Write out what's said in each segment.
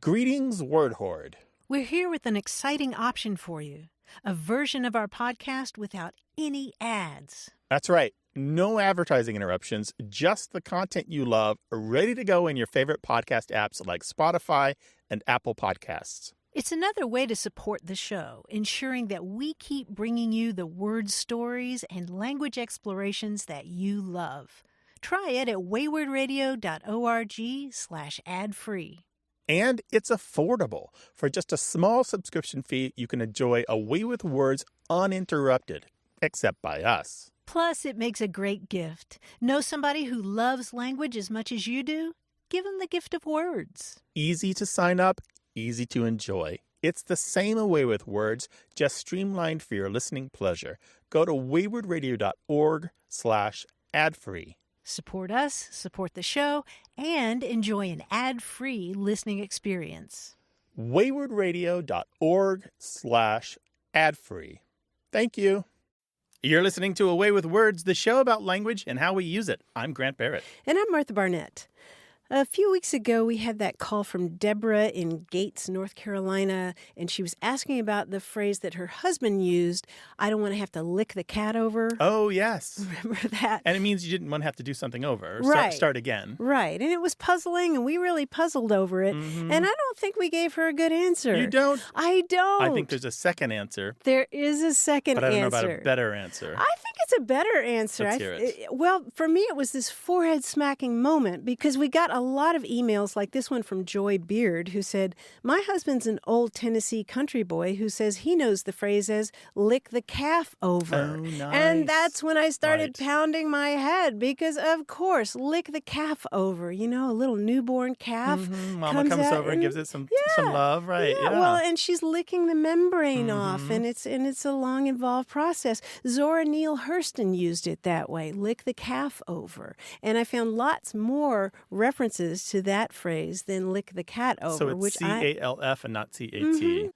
Greetings, Word Horde. We're here with an exciting option for you. A version of our podcast without any ads. That's right. No advertising interruptions, just the content you love, ready to go in your favorite podcast apps like Spotify and Apple Podcasts. It's another way to support the show, ensuring that we keep bringing you the word stories and language explorations that you love. Try it at waywardradio.org/ad-free. And it's affordable. For just a small subscription fee, you can enjoy A Way with Words uninterrupted, except by us. Plus, it makes a great gift. Know somebody who loves language as much as you do? Give them the gift of words. Easy to sign up, easy to enjoy. It's the same A Way with Words, just streamlined for your listening pleasure. Go to waywardradio.org/ad-free. Support us, support the show, and enjoy an ad-free listening experience. waywardradio.org/ad-free. Thank you. You're listening to A Way with Words, the show about language and how we use it. I'm Grant Barrett. And I'm Martha Barnett. A few weeks ago, we had that call from Deborah in Gates, North Carolina, and she was asking about the phrase that her husband used, I don't want to have to lick the cat over. Oh, yes. Remember that? And it means you didn't want to have to do something over, Right. start again. Right. And it was puzzling, and we really puzzled over it. Mm-hmm. And I don't think we gave her a good answer. You don't? I don't. I think there's a second answer. There is a second but I don't answer. know about a better answer. I think it's a better answer. Let's hear it. Well, for me, it was this forehead smacking moment because we got a lot of emails like this one from Joy Beard, who said, my husband's an old Tennessee country boy who says he knows the phrase as lick the calf over. Oh, nice. And that's when I started Right. pounding my head because, of course, lick the calf over. You know, a little newborn calf. Mm-hmm. Mama comes out over and gives it some love, right? Yeah, well, and she's licking the membrane off, and it's a long, involved process. Zora Neale Hurston used it that way, lick the calf over. And I found lots more references to that phrase than lick the cat over. So it's C-A-L-F and not C-A-T. Mm-hmm.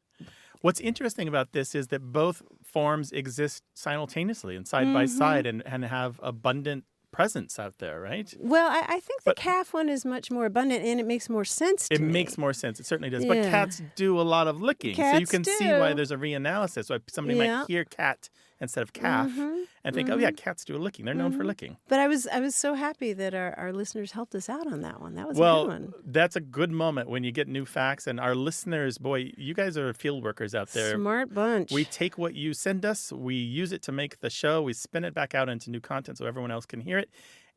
What's interesting about this is that both forms exist simultaneously and side by side and have abundant presence out there, right? Well, I think the calf one is much more abundant, and it makes more sense to me. It makes more sense. It certainly does. But cats do a lot of licking. So you Cats can see do. why there's a reanalysis. Why somebody might hear cat instead of calf and think, oh, yeah, cats do a licking. They're known for licking. But I was so happy that our listeners helped us out on that one. That was a Well, good one. that's a good moment when you get new facts. And our listeners, boy, you guys are field workers out there. Smart bunch. We take what you send us, we use it to make the show, we spin it back out into new content so everyone else can hear it.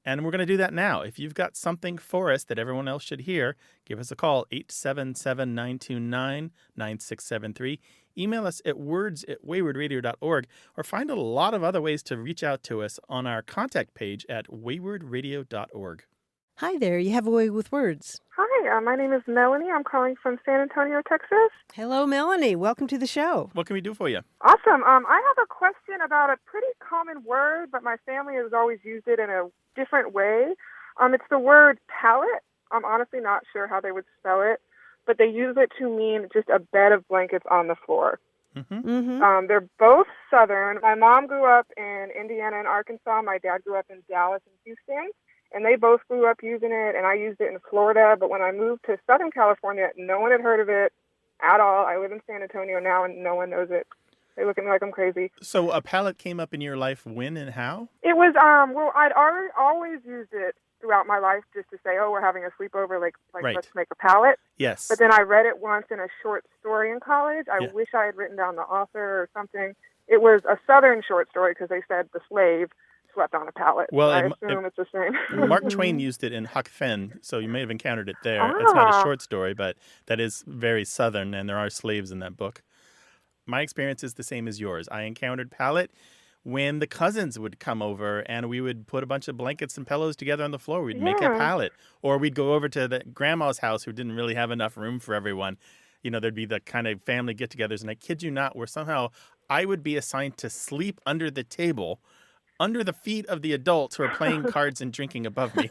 And we're going to do that now. If you've got something for us that everyone else should hear, give us a call, 877-929-9673. Email us at words@waywardradio.org or find a lot of other ways to reach out to us on our contact page at waywardradio.org. Hi there. You have a way with words. Hi, my name is Melanie. I'm calling from San Antonio, Texas. Hello, Melanie. Welcome to the show. What can we do for you? Awesome. I have a question about a pretty common word, but my family has always used it in a different way. It's the word pallet. I'm honestly not sure how they would spell it, but they use it to mean just a bed of blankets on the floor. They're both Southern. My mom grew up in Indiana and Arkansas. My dad grew up in Dallas and Houston. And they both grew up using it, and I used it in Florida. But when I moved to Southern California, no one had heard of it at all. I live in San Antonio now, and no one knows it. They look at me like I'm crazy. So a pallet came up in your life when and how? It was, I'd always used it throughout my life just to say, oh, we're having a sleepover, like Right. Let's make a pallet. Yes. But then I read it once in a short story in college. I Yeah. wish I had written down the author or something. It was a Southern short story because they said the slave slept on a pallet. Well, I assume it's the same. Mark Twain used it in Huck Finn, so you may have encountered it there. It's not a short story, but that is very Southern, and there are slaves in that book. My experience is the same as yours. I encountered pallet when the cousins would come over, and we would put a bunch of blankets and pillows together on the floor. We'd make a pallet. Or we'd go over to the grandma's house who didn't really have enough room for everyone. You know, there'd be the kind of family get-togethers, and I kid you not, where somehow I would be assigned to sleep under the table under the feet of the adults who are playing cards and drinking above me.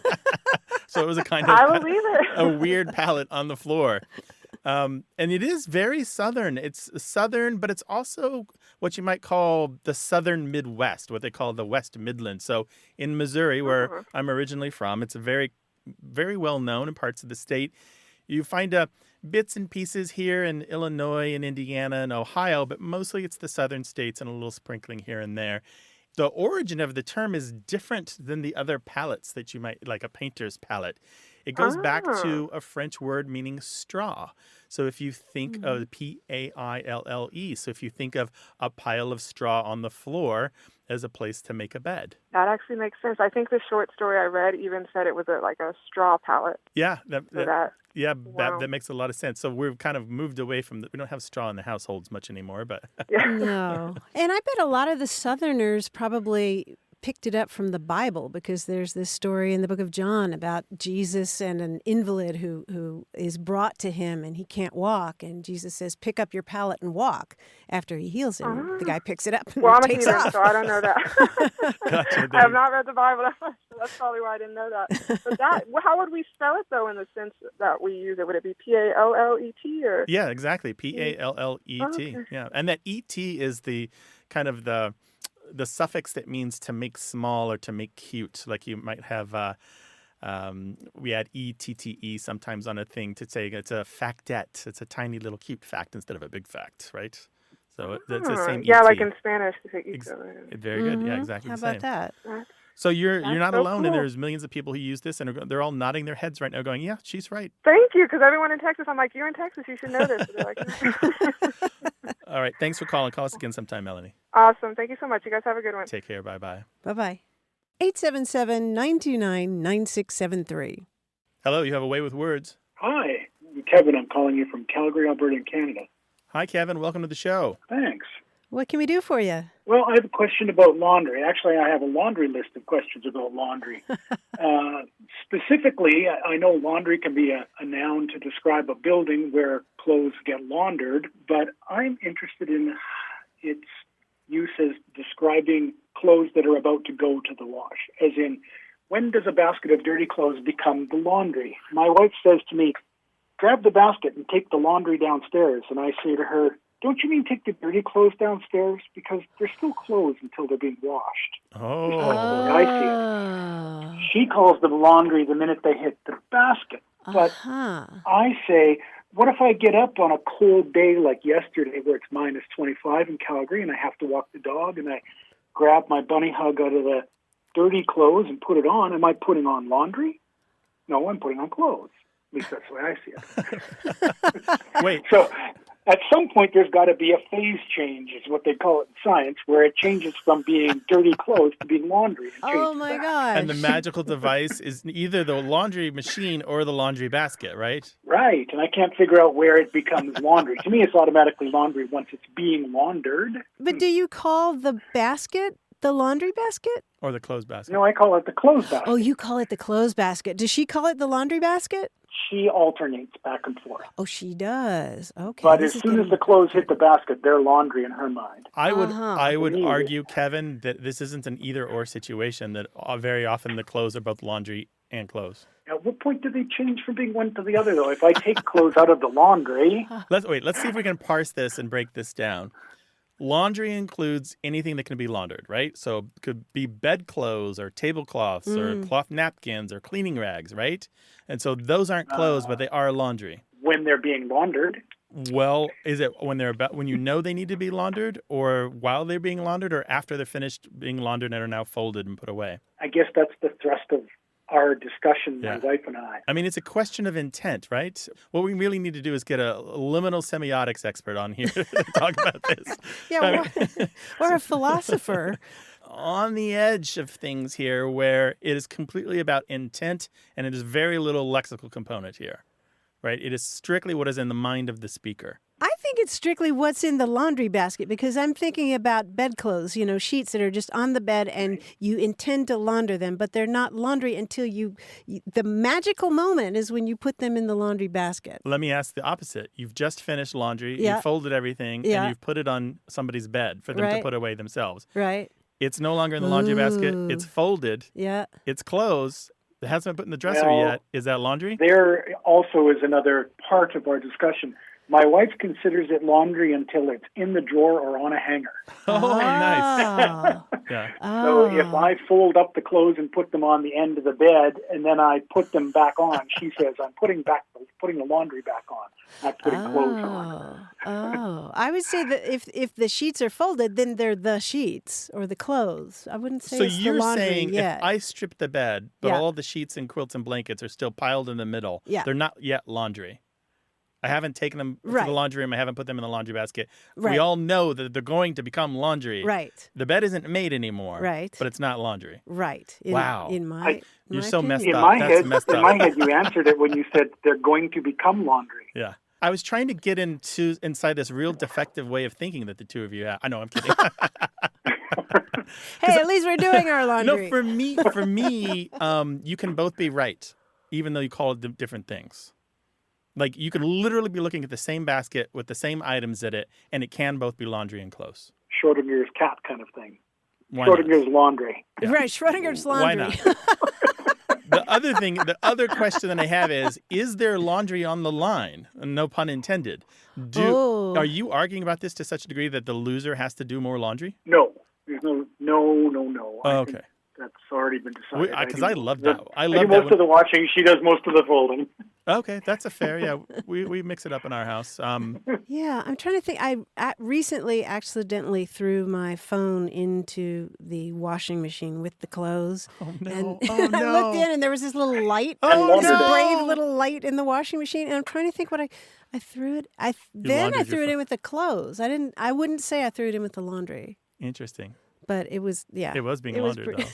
So it was a kind of I believe it. a weird pallet on the floor. And it is very Southern. It's Southern, but it's also what you might call the Southern Midwest, what they call the West Midlands. So in Missouri, where I'm originally from, it's very, very well known in parts of the state. You find bits and pieces here in Illinois and Indiana and Ohio, but mostly it's the southern states and a little sprinkling here and there. The origin of the term is different than the other palettes that you might, like a painter's palette. It goes back to a French word meaning straw. So if you think of P-A-I-L-L-E, so if you think of a pile of straw on the floor as a place to make a bed. That actually makes sense. I think the short story I read even said it was like a straw pallet. Yeah, Wow. that makes a lot of sense. So we've kind of moved away from we don't have straw in the households much anymore, but No. And I bet a lot of the Southerners probably picked it up from the Bible, because there's this story in the book of John about Jesus and an invalid who is brought to him and he can't walk. And Jesus says, pick up your pallet and walk after he heals him. The guy picks it up and Well, I'm a takes heathen, off. so I don't know that. Gotcha. I have not read the Bible that much, so that's probably why I didn't know that. But how would we spell it, though, in the sense that we use it? Would it be P-A-L-L-E-T or? Yeah, exactly. P-A-L-L-E-T. Okay. Yeah, and that E-T is the kind of the suffix that means to make small or to make cute. Like you might have, we add E-T-T-E sometimes on a thing to say it's a factette. It's a tiny little cute fact instead of a big fact, right? So it's the same Yeah, E-T. like in Spanish. To say Very good. Yeah, exactly How the same. about that? So you're not so alone, and cool. there's millions of people who use this, and they're all nodding their heads right now going, yeah, she's right. Thank you, because everyone in Texas, I'm like, you're in Texas, you should know this. So they're like, All right. Thanks for calling. Call us again sometime, Melanie. awesome. Thank you so much. You guys have a good one. Take care. Bye-bye. Bye-bye. 877-929-9673. Hello. You have a way with words. Hi, I'm Kevin. I'm calling you from Calgary, Alberta, in Canada. Hi, Kevin. Welcome to the show. Thanks. What can we do for you? Well, I have a question about laundry. Actually, I have a laundry list of questions about laundry. Specifically, I know laundry can be a noun to describe a building where clothes get laundered, but I'm interested in its use as describing clothes that are about to go to the wash, as in, when does a basket of dirty clothes become the laundry? My wife says to me, grab the basket and take the laundry downstairs. And I say to her, don't you mean take the dirty clothes downstairs? Because they're still clothes until they're being washed. Oh. That's the way I see it. She calls them laundry the minute they hit the basket. But I say, what if I get up on a cold day like yesterday where it's minus 25 in Calgary and I have to walk the dog and I grab my bunny hug out of the dirty clothes and put it on? Am I putting on laundry? No, I'm putting on clothes. At least that's the way I see it. Wait. So at some point, there's got to be a phase change, is what they call it in science, where it changes from being dirty clothes to being laundry. Oh, my gosh. And the magical device is either the laundry machine or the laundry basket, right? Right, and I can't figure out where it becomes laundry. To me, it's automatically laundry once it's being laundered. But do you call the basket the laundry basket? Or the clothes basket. No, I call it the clothes basket. Oh, you call it the clothes basket. Does she call it the laundry basket? She alternates back and forth. Oh, she does. Okay. But as soon as the clothes hit the basket, they're laundry in her mind. I would argue, Kevin, that this isn't an either-or situation, that very often the clothes are both laundry and clothes. At what point do they change from being one to the other, though? If I take clothes out of the laundry... Let's see if we can parse this and break this down. Laundry includes anything that can be laundered, right? So it could be bedclothes or tablecloths or cloth napkins or cleaning rags, right? And so those aren't clothes, but they are laundry. When they're being laundered. Well, is it when you know they need to be laundered, or while they're being laundered, or after they're finished being laundered and are now folded and put away? I guess that's the thrust of our discussion, my wife and I. I mean, it's a question of intent, right? What we really need to do is get a liminal semiotics expert on here to talk about this. Yeah, or a philosopher. On the edge of things here where it is completely about intent and it is very little lexical component here, right? It is strictly what is in the mind of the speaker. I think it's strictly what's in the laundry basket, because I'm thinking about bedclothes, sheets that are just on the bed and you intend to launder them, but they're not laundry until the magical moment is when you put them in the laundry basket. Let me ask the opposite. You've just finished laundry, Yeah. you folded everything, and you've put it on somebody's bed for them to put away themselves. Right. It's no longer in the laundry basket. It's folded. Yeah. It's clothes. It hasn't been put in the dresser yet. Is that laundry? There also is another part of our discussion. My wife considers it laundry until it's in the drawer or on a hanger. Oh, nice. Yeah. So if I fold up the clothes and put them on the end of the bed, and then I put them back on, she says, I'm putting the laundry back on, not putting clothes on. I would say that if the sheets are folded, then they're the sheets or the clothes. I wouldn't say it's the laundry. So you're saying yet. if I strip the bed, but all the sheets and quilts and blankets are still piled in the middle, they're not yet laundry. I haven't taken them to the laundry room. I haven't put them in the laundry basket. Right. We all know that they're going to become laundry. Right. The bed isn't made anymore. Right. But it's not laundry. Right. Wow. You're so messed in up. My That's head, messed up. In my head, you answered it when you said they're going to become laundry. Yeah. I was trying to get inside this real defective way of thinking that the two of you have. I know, I'm kidding. Hey, at least we're doing our laundry. No, for me, you can both be right, even though you call it different things. Like, you could literally be looking at the same basket with the same items in it, and it can both be laundry and clothes. Schrodinger's cat kind of thing. Why Schrodinger's laundry. Yeah. Right, Schrodinger's laundry. Why not? The other question that I have is there laundry on the line? No pun intended. Are you arguing about this to such a degree that the loser has to do more laundry? No. There's no. Oh, okay. That's already been decided. Because I love that. I do most of the washing. She does most of the folding. Okay, that's a fair. Yeah, we mix it up in our house. Yeah, I'm trying to think. I recently accidentally threw my phone into the washing machine with the clothes. Oh no! And no! I looked in, and there was this little light. Oh, this brave little light in the washing machine. And I'm trying to think what I threw it. I threw it in with the clothes. I wouldn't say I threw it in with the laundry. Interesting. But it was It was being laundered though.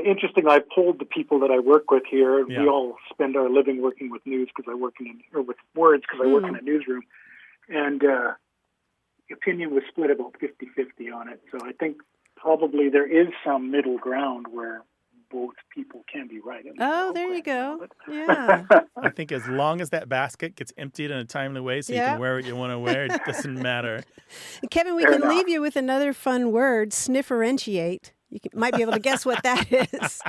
Interesting. I polled the people that I work with here. Yeah. We all spend our living working with news because I work with words because I work in a newsroom, and the opinion was split about 50-50 on it. So I think probably there is some middle ground where both people can be right. There you go. Yeah. I think as long as that basket gets emptied in a timely way so you can wear what you want to wear, it doesn't matter. Kevin, we can leave you with another fun word, snifferentiate. You might be able to guess what that is.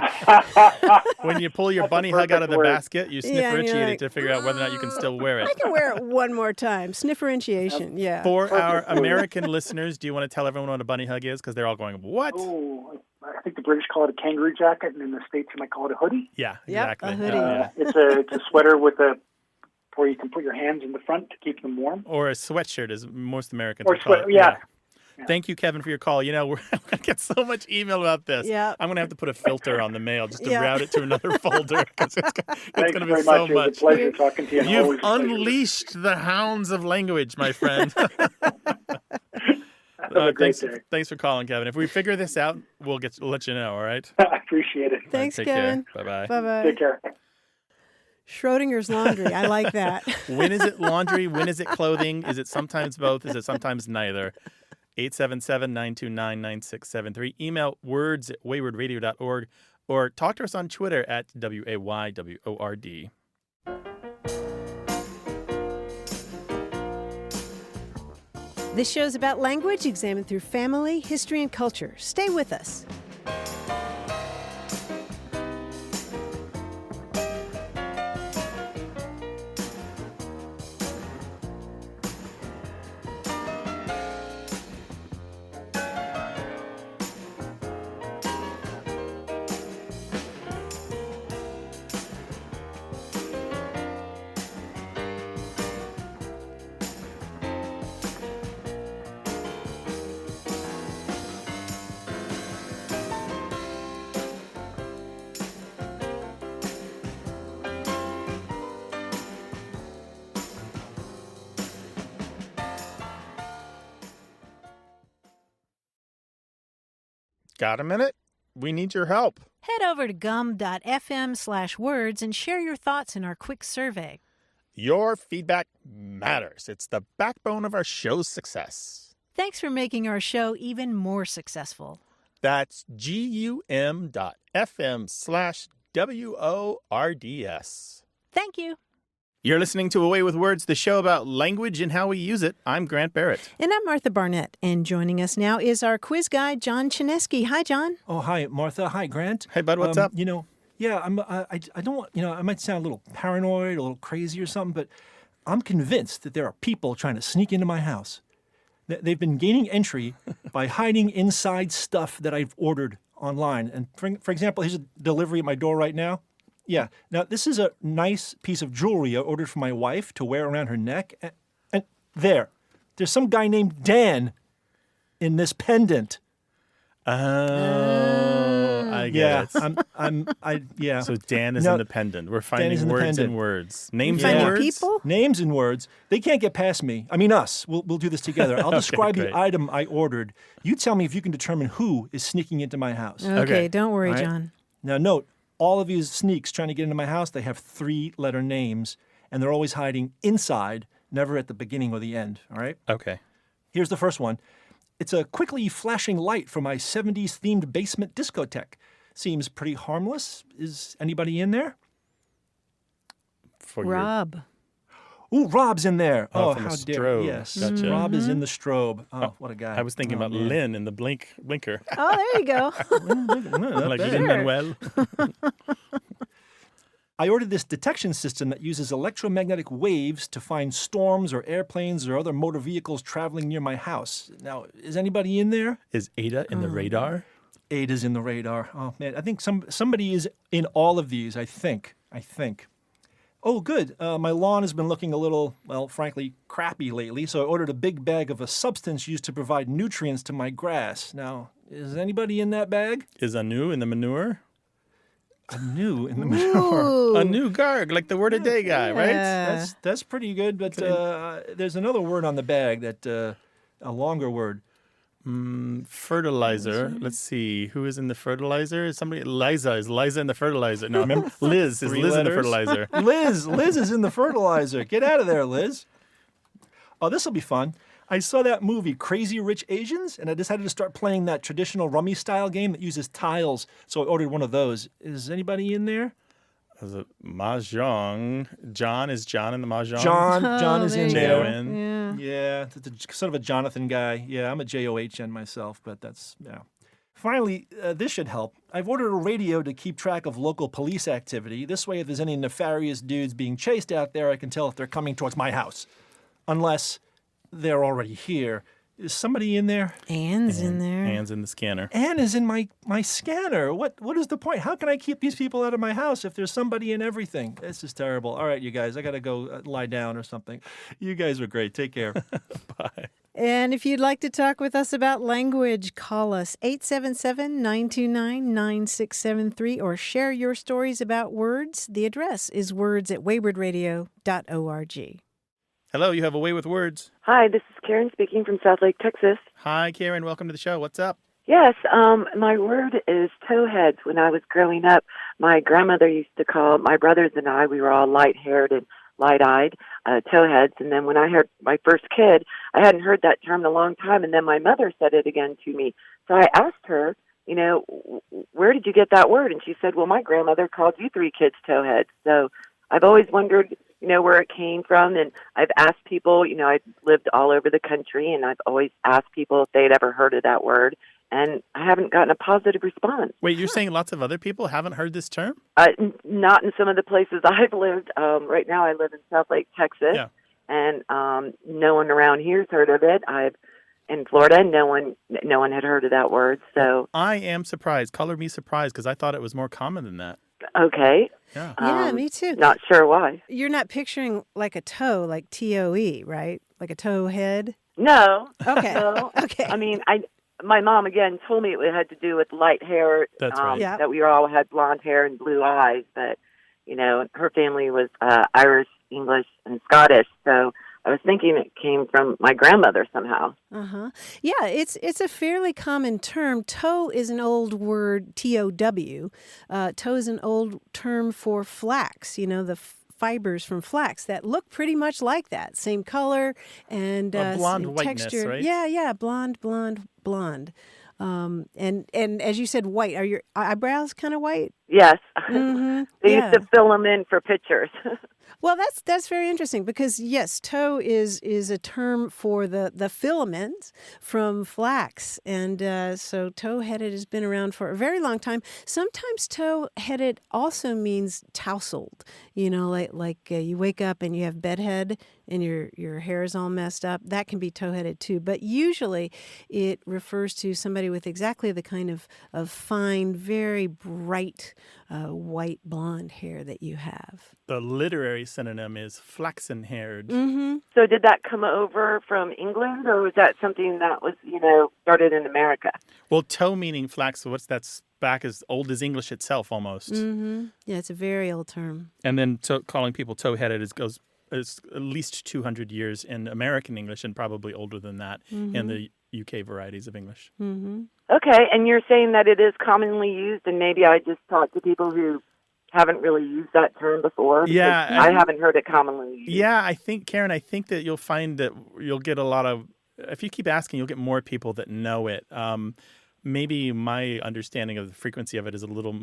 When you pull your bunny hug out of the basket, you snifferentiate it to figure out whether or not you can still wear it. I can wear it one more time. Snifferentiation, yeah. For our American listeners, do you want to tell everyone what a bunny hug is? Because they're all going, what? Oh, I think the British call it a kangaroo jacket, and in the States you might call it a hoodie. Yeah, exactly. A hoodie. It's a sweater where you can put your hands in the front to keep them warm. Or a sweatshirt, as most Americans call it. Yeah. Thank you, Kevin, for your call. You know, we're going to get so much email about this. Yeah. I'm going to have to put a filter on the mail just to route it to another folder because it's going to be so much. It was a pleasure talking to you. You've unleashed the hounds of language, my friend. Thanks for calling, Kevin. If we figure this out, we'll let you know, all right? I appreciate it. Thanks, take Kevin. Care. Bye-bye. Bye-bye. Take care. Schrodinger's laundry. I like that. When is it laundry? When is it clothing? Is it sometimes both? Is it sometimes neither? 877-929-9673. Email words@waywardradio.org or talk to us on Twitter at WAYWORD. This show is about language examined through family, history, and culture. Stay with us. Got a minute? We need your help. Head over to gum.fm/words and share your thoughts in our quick survey. Your feedback matters. It's the backbone of our show's success. Thanks for making our show even more successful. That's gum.fm/WORDS. Thank you. You're listening to Away with Words, the show about language and how we use it. I'm Grant Barrett. And I'm Martha Barnett. And joining us now is our quiz guy, John Chinesky. Hi, John. Oh, hi, Martha. Hi, Grant. Hey, bud, what's up? You know, Yeah, I don't want, I might sound a little paranoid, a little crazy or something, but I'm convinced that there are people trying to sneak into my house. They've been gaining entry by hiding inside stuff that I've ordered online. And for example, here's a delivery at my door right now. Yeah. Now, this is a nice piece of jewelry I ordered for my wife to wear around her neck. And there's some guy named Dan in this pendant. Oh, I get it. Yeah. So Dan is independent. We're finding words and words. Names and words? People? Names and words. They can't get past me. I mean, us. We'll do this together. I'll describe great. the item I ordered. You tell me if you can determine who is sneaking into my house. Okay, don't worry, All right? John. Now, note, all of these sneaks trying to get into my house, they have 3-letter names, and they're always hiding inside, never at the beginning or the end, all right? Okay. Here's the first one. It's a quickly flashing light for my 70s-themed basement discotheque. Seems pretty harmless. Is anybody in there? Rob. Ooh, Rob's in there. Oh, Oh, from how the dare strobe. Yes. Gotcha. Rob is in the strobe. Oh, what a guy. I was thinking about man. Lynn in the blinker. Oh, there you go. Like Lin-Manuel. I ordered this detection system that uses electromagnetic waves to find storms or airplanes or other motor vehicles traveling near my house. Now, is anybody in there? Is Ada in the radar? Ada's in the radar. Oh, man. I think somebody is in all of these, I think. Oh, good. My lawn has been looking a little, well, frankly, crappy lately, so I ordered a big bag of a substance used to provide nutrients to my grass. Now, is anybody in that bag? Is Anu in the manure? Anu in the manure. Ooh. Anu Garg, like the word a day guy, right? Yeah. That's pretty good, but there's another word on the bag that a longer word. Fertilizer. Let's see. Who is in the fertilizer? Is somebody? Liza. Is Liza in the fertilizer? No, remember? Liz. Is 3 Liz in the letters. fertilizer? Liz is in the fertilizer. Get out of there, Liz. Oh, this will be fun. I saw that movie, Crazy Rich Asians, and I decided to start playing that traditional rummy-style game that uses tiles, so I ordered one of those. Is anybody in there? Is it Mahjong? John? Is John in the Mahjong? John is there in you there. go. J-O-N. Yeah. Yeah, it's sort of a Jonathan guy. Yeah, I'm a J-O-H-N myself, but that's, yeah. Finally, this should help. I've ordered a radio to keep track of local police activity. This way, if there's any nefarious dudes being chased out there, I can tell if they're coming towards my house. Unless they're already here. Is somebody in there? Anne's in there. Hands in the scanner. Anne is in my scanner. What is the point? How can I keep these people out of my house if there's somebody in everything? This is terrible. All right, you guys, I got to go lie down or something. You guys are great. Take care. Bye. And if you'd like to talk with us about language, call us 877-929-9673 or share your stories about words. The address is words@waywardradio.org. Hello, you have a way with words. Hi, this is Karen speaking from South Lake, Texas. Hi, Karen. Welcome to the show. What's up? Yes, my word is towheads. When I was growing up, my grandmother used to call my brothers and I, we were all light-haired and light-eyed, towheads. And then when I had my first kid, I hadn't heard that term in a long time, and then my mother said it again to me. So I asked her, where did you get that word? And she said, well, my grandmother called you 3 kids towheads. So I've always wondered, where it came from. And I've asked people, I've lived all over the country, and I've always asked people if they'd ever heard of that word. And I haven't gotten a positive response. Wait, you're saying lots of other people haven't heard this term? Not in some of the places I've lived. Right now I live in South Lake, Texas. Yeah. And no one around here's heard of it. In Florida, no one had heard of that word. So I am surprised. Color me surprised, because I thought it was more common than that. okay. Yeah. Yeah, me too. Not sure why. You're not picturing like a toe, like T-O-E, right? Like a towhead? No. Okay. No. Okay. I mean, my mom again told me it had to do with light hair. That's right. Yeah. That we all had blonde hair and blue eyes, but her family was Irish, English, and Scottish. So I was thinking it came from my grandmother somehow. Uh-huh. Yeah, it's a fairly common term. Tow is an old word, T-O-W. Tow is an old term for flax, the fibers from flax that look pretty much like that. Same color and blonde same whiteness, texture. right? Yeah, blonde. And as you said, white. Are your eyebrows kind of white? Yes. Mm-hmm. They Yeah. used to fill them in for pictures. Well, that's very interesting because yes, tow is a term for the filament from flax, and so tow-headed has been around for a very long time. Sometimes tow-headed also means tousled. You know, like you wake up and you have bedhead and your hair is all messed up. That can be tow-headed too, but usually it refers to somebody with exactly the kind of fine, very bright white blonde hair that you have. The literary synonym is flaxen-haired. Mm-hmm. So did that come over from England, or was that something that was, started in America? Well, tow meaning flax, so that's back as old as English itself almost. Mm-hmm. Yeah, it's a very old term. And then calling people tow-headed is at least 200 years in American English and probably older than that in the UK varieties of English. Mm-hmm. Okay, and you're saying that it is commonly used, and maybe I just talked to people who haven't really used that term before. Yeah. I haven't heard it commonly used. Yeah, I think, Karen, that you'll find that you'll get a lot of, if you keep asking, you'll get more people that know it. Maybe my understanding of the frequency of it is a little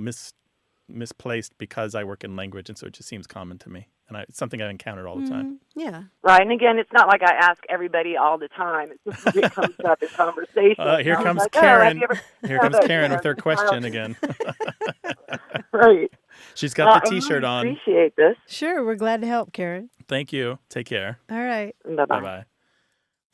misplaced because I work in language, and so it just seems common to me. And it's something I encountered all the time. Yeah. Right, and again, it's not like I ask everybody all the time. It's just it comes up in conversation. Here comes like, Karen. Oh, Here comes Karen with her question again. Right. She's got the T-shirt I on. appreciate this. Sure, we're glad to help, Karen. Thank you. Take care. All right. Bye-bye. Bye-bye.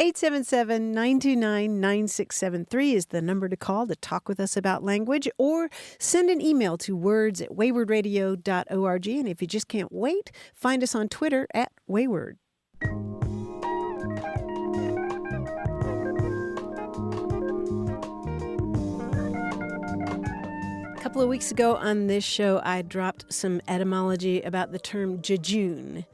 877-929-9673 is the number to call to talk with us about language, or send an email to words@waywardradio.org. And if you just can't wait, find us on Twitter @Wayward. A couple of weeks ago on this show, I dropped some etymology about the term jejune.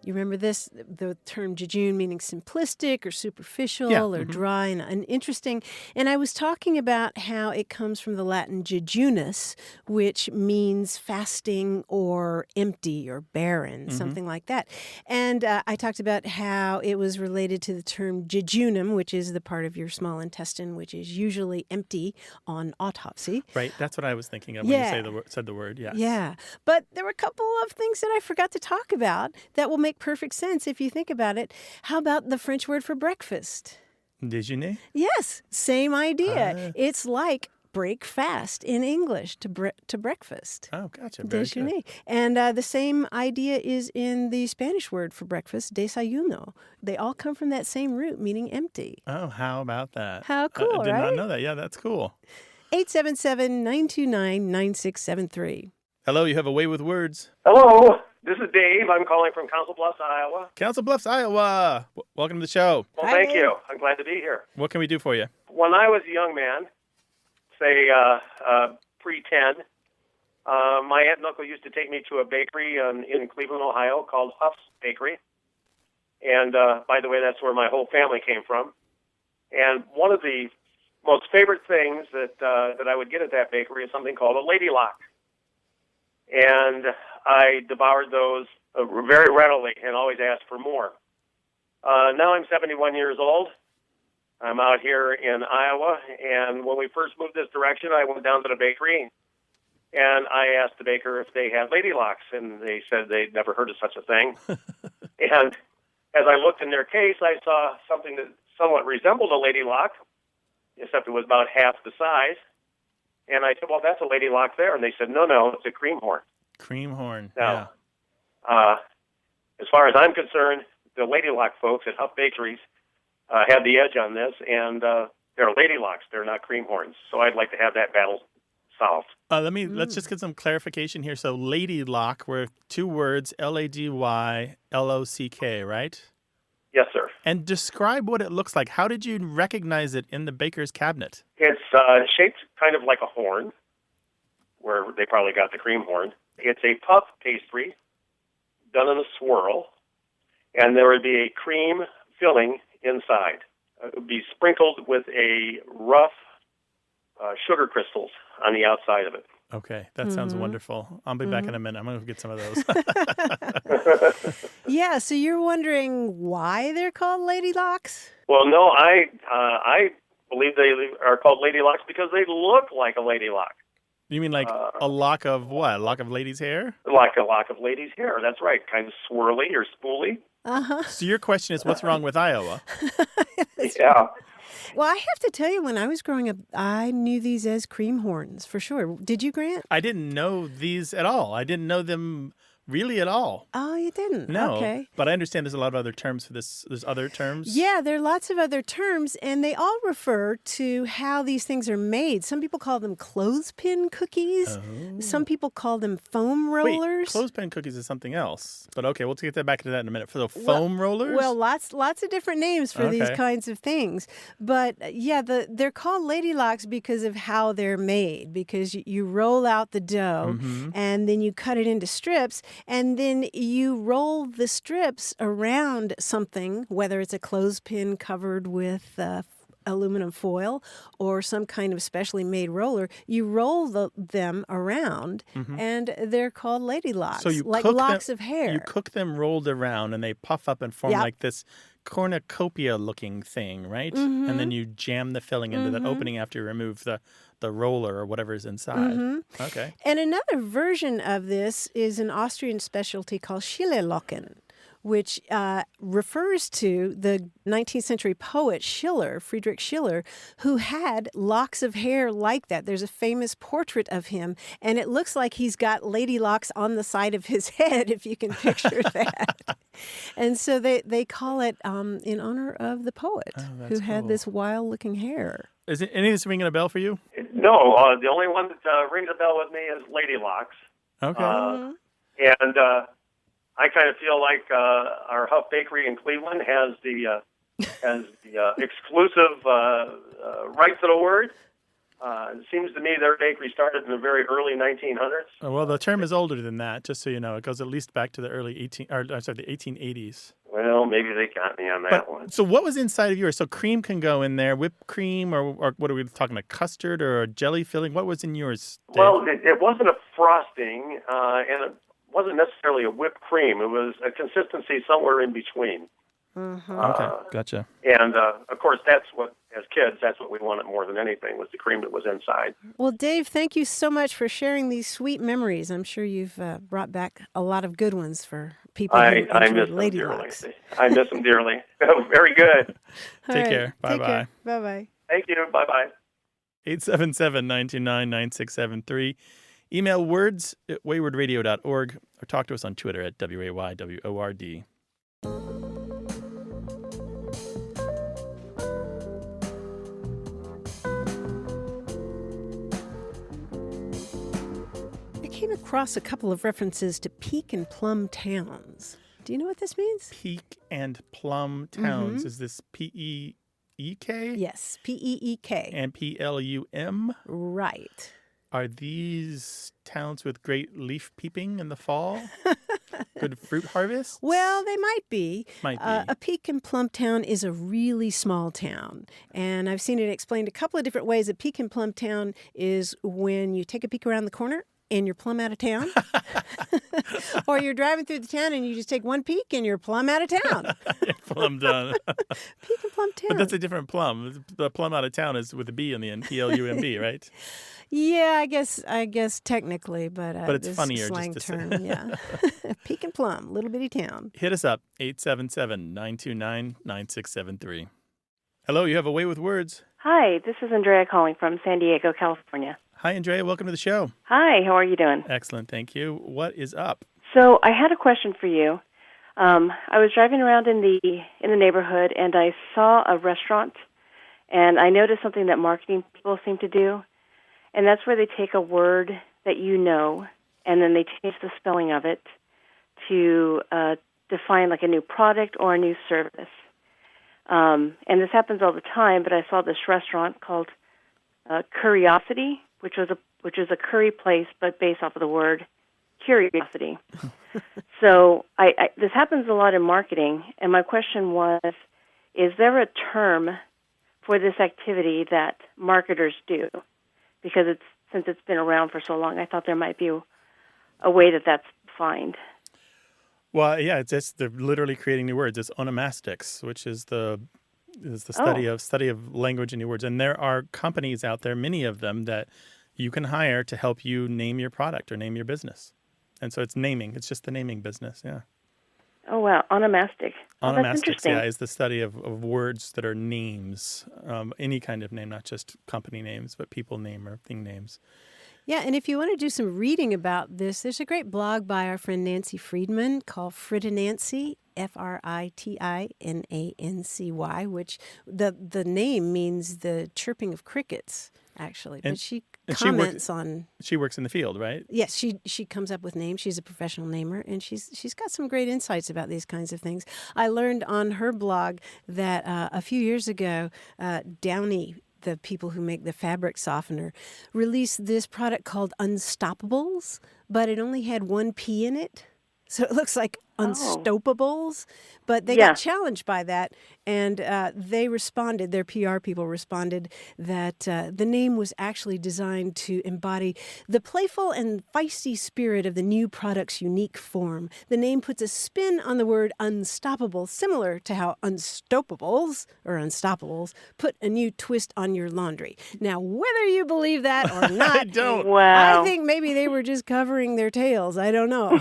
You remember this? The term jejune meaning simplistic or superficial or dry and interesting. And I was talking about how it comes from the Latin jejunus, which means fasting or empty or barren, something like that. And I talked about how it was related to the term jejunum, which is the part of your small intestine which is usually empty on autopsy. Right, that's what I was thinking of when you said the word, yes. Yeah, but there were a couple of things that I forgot to talk about that will make perfect sense if you think about it. How about the French word for breakfast? Déjeuner? Yes, same idea. It's like break fast in English, to breakfast. Oh, gotcha. Very Déjeuner. good. And the same idea is in the Spanish word for breakfast, desayuno. They all come from that same root, meaning empty. Oh, how about that? How cool, I did right? not know that. Yeah, that's cool. 877-929-9673. Hello, you have a way with words. Hello, this is Dave. I'm calling from Council Bluffs, Iowa. Council Bluffs, Iowa. Welcome to the show. Well, Hi, thank Dave. you. I'm glad to be here. What can we do for you? When I was a young man, say pre-10, my aunt and uncle used to take me to a bakery in Cleveland, Ohio called Huff's Bakery. And by the way, that's where my whole family came from. And one of the most favorite things that I would get at that bakery is something called a lady lock. And I devoured those very readily and always asked for more. Now I'm 71 years old. I'm out here in Iowa, and when we first moved this direction, I went down to the bakery, and I asked the baker if they had lady locks, and they said they'd never heard of such a thing. And as I looked in their case, I saw something that somewhat resembled a lady lock, except it was about half the size. And I said, well, that's a lady lock there. And they said, no, it's a cream horn. Cream horn. Now, as far as I'm concerned, the lady lock folks at Huff Bakeries have the edge on this, and they're lady locks. They're not cream horns. So I'd like to have that battle solved. Let's just get some clarification here. So lady lock were two words, LADYLOCK, right? Yes, sir. And describe what it looks like. How did you recognize it in the baker's cabinet? It's shaped kind of like a horn, where they probably got the cream horn. It's a puff pastry done in a swirl, and there would be a cream filling inside. It would be sprinkled with a rough sugar crystals on the outside of it. Okay, that sounds wonderful. I'll be back in a minute. I'm going to get some of those. Yeah, so you're wondering why they're called lady locks? Well, no, I believe they are called lady locks because they look like a lady lock. You mean like a lock of what? A lock of ladies' hair? Like a lock of ladies' hair. That's right. Kind of swirly or spoolie. Uh-huh. So your question is, what's wrong with Iowa? Yeah. Well, I have to tell you, when I was growing up, I knew these as cream horns for sure. Did you, Grant? I didn't know these at all. I didn't know them really at all. Oh, you didn't? No. Okay. But I understand there's a lot of other terms for this. There's other terms? Yeah, there are lots of other terms, and they all refer to how these things are made. Some people call them clothespin cookies. Oh. Some people call them foam rollers. Wait, clothespin cookies is something else. But okay, we'll get that back to that in a minute. For the foam rollers? Well, lots of different names for these kinds of things. But yeah, they're called lady locks because of how they're made. Because you roll out the dough, and then you cut it into strips, and then you roll the strips around something, whether it's a clothespin covered with aluminum foil or some kind of specially made roller. You roll them around, and they're called lady locks, so you like cook locks them, of hair. You cook them rolled around, and they puff up and form Yep. like this cornucopia-looking thing, right? And then you jam the filling into that opening after you remove the roller or whatever's inside. Okay. And another version of this is an Austrian specialty called Schillerlocken, which refers to the 19th century poet Schiller, Friedrich Schiller, who had locks of hair like that. There's a famous portrait of him, and it looks like he's got lady locks on the side of his head, if you can picture that. And so they call it in honor of the poet who had this wild-looking hair. Is it any of this ringing a bell for you? No, the only one that rings a bell with me is Lady Locks. Okay. And I kind of feel like our Huff Bakery in Cleveland has the exclusive right to the word. It seems to me their bakery started in the very early 1900s. Well, the term is older than that, just so you know. It goes at least back to the the 1880s. Well, maybe they got me on that one. So what was inside of yours? So cream can go in there, whipped cream, or what are we talking about, custard or a jelly filling? What was in yours, Dave? Well, it wasn't a frosting, and it wasn't necessarily a whipped cream. It was a consistency somewhere in between. Okay, gotcha. And, of course, that's what, as kids, that's what we wanted more than anything, was the cream that was inside. Well, Dave, thank you so much for sharing these sweet memories. I'm sure you've brought back a lot of good ones for people who I miss enjoyed them Lady dearly. Locks. I miss them dearly. Very good. Take care. Bye-bye. Bye-bye. Thank you. Bye-bye. 877-929-9673. Email words at waywardradio.org or talk to us on Twitter at WAYWORD. I came across a couple of references to peak and plum towns. Do you know what this means? Peak and plum towns. Is this P-E-E-K? Yes, P-E-E-K. And P-L-U-M? Right. Are these towns with great leaf peeping in the fall? Good fruit harvest? Well, they might be. Might be. A peak and plum town is a really small town. And I've seen it explained a couple of different ways. A peak and plum town is when you take a peek around the corner and you're plumb out of town. Or you're driving through the town and you just take one peek and you're plumb out of town. You're plum done. Peak and plum town. But that's a different plum. The plum out of town is with a B in the end, P-L-U-M-B, right? Yeah, I guess technically, but it's this funnier slang just to term, say. yeah. Peak and plum, little bitty town. Hit us up, 877-929-9673. Hello, you have a way with words. Hi, this is Andrea calling from San Diego, California. Hi, Andrea. Welcome to the show. Hi, how are you doing? Excellent, thank you. What is up? So I had a question for you. I was driving around in the neighborhood, and I saw a restaurant, and I noticed something that marketing people seem to do, and that's where they take a word that you know, and then they change the spelling of it to define like a new product or a new service. And this happens all the time, but I saw this restaurant called Curiosity, which is a curry place, but based off of the word curiosity. So this happens a lot in marketing, and my question was, is there a term for this activity that marketers do? Because since it's been around for so long, I thought there might be a way that's defined. Well, yeah, they're literally creating new words. It's onomastics, which is the study of language and new words. And there are companies out there, many of them, that you can hire to help you name your product or name your business. And so it's naming. It's just the naming business, yeah. Oh, wow. Onomastic. Oh, that's Onomastics, interesting. yeah, is the study of words that are names, any kind of name, not just company names, but people name or thing names. Yeah, and if you want to do some reading about this, there's a great blog by our friend Nancy Friedman called Fritinancy, Fritinancy, which the name means the chirping of crickets, actually. But she comments on... She works in the field, right? Yes, she comes up with names. She's a professional namer, and she's got some great insights about these kinds of things. I learned on her blog that a few years ago, Downy, the people who make the fabric softener, released this product called Unstoppables, but it only had one P in it. So it looks like Unstoppables, but they got challenged by that, and they responded, their PR people responded, that the name was actually designed to embody the playful and feisty spirit of the new product's unique form. The name puts a spin on the word unstoppable, similar to how Unstoppables put a new twist on your laundry. Now, whether you believe that or not, I don't. Wow. I think maybe they were just covering their tails. I don't know.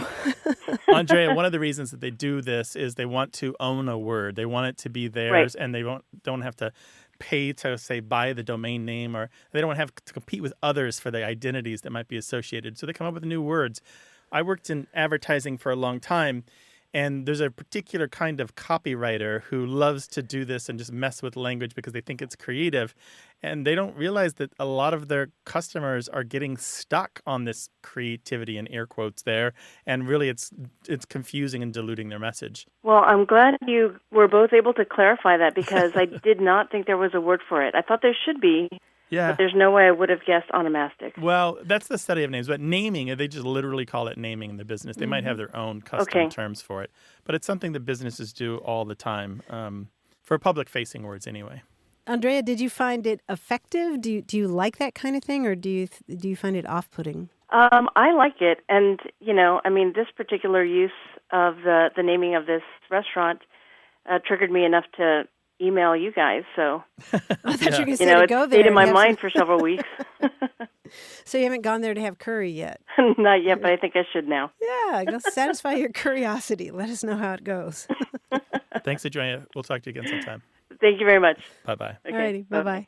Andrea, one of the reasons that they do this is they want to own a word. They want it to be theirs, and they don't have to pay to, say, buy the domain name, or they don't have to compete with others for the identities that might be associated. So they come up with new words. I worked in advertising for a long time, and there's a particular kind of copywriter who loves to do this and just mess with language because they think it's creative. And they don't realize that a lot of their customers are getting stuck on this creativity and air quotes there. And really, it's confusing and diluting their message. Well, I'm glad you were both able to clarify that, because I did not think there was a word for it. I thought there should be. Yeah. But there's no way I would have guessed onomastic. Well, that's the study of names. But naming, they just literally call it naming in the business. They might have their own custom terms for it. But it's something that businesses do all the time, for public-facing words anyway. Andrea, did you find it effective? Do you like that kind of thing, or do you find it off-putting? I like it. And, this particular use of the naming of this restaurant triggered me enough to email you guys. So, I thought you were going to say to go there. It's stayed in my mind for several weeks. So you haven't gone there to have curry yet? Not yet, but I think I should now. Yeah, go satisfy your curiosity. Let us know how it goes. Thanks, Adriana. We'll talk to you again sometime. Thank you very much. Bye-bye. Okay, all righty, bye-bye.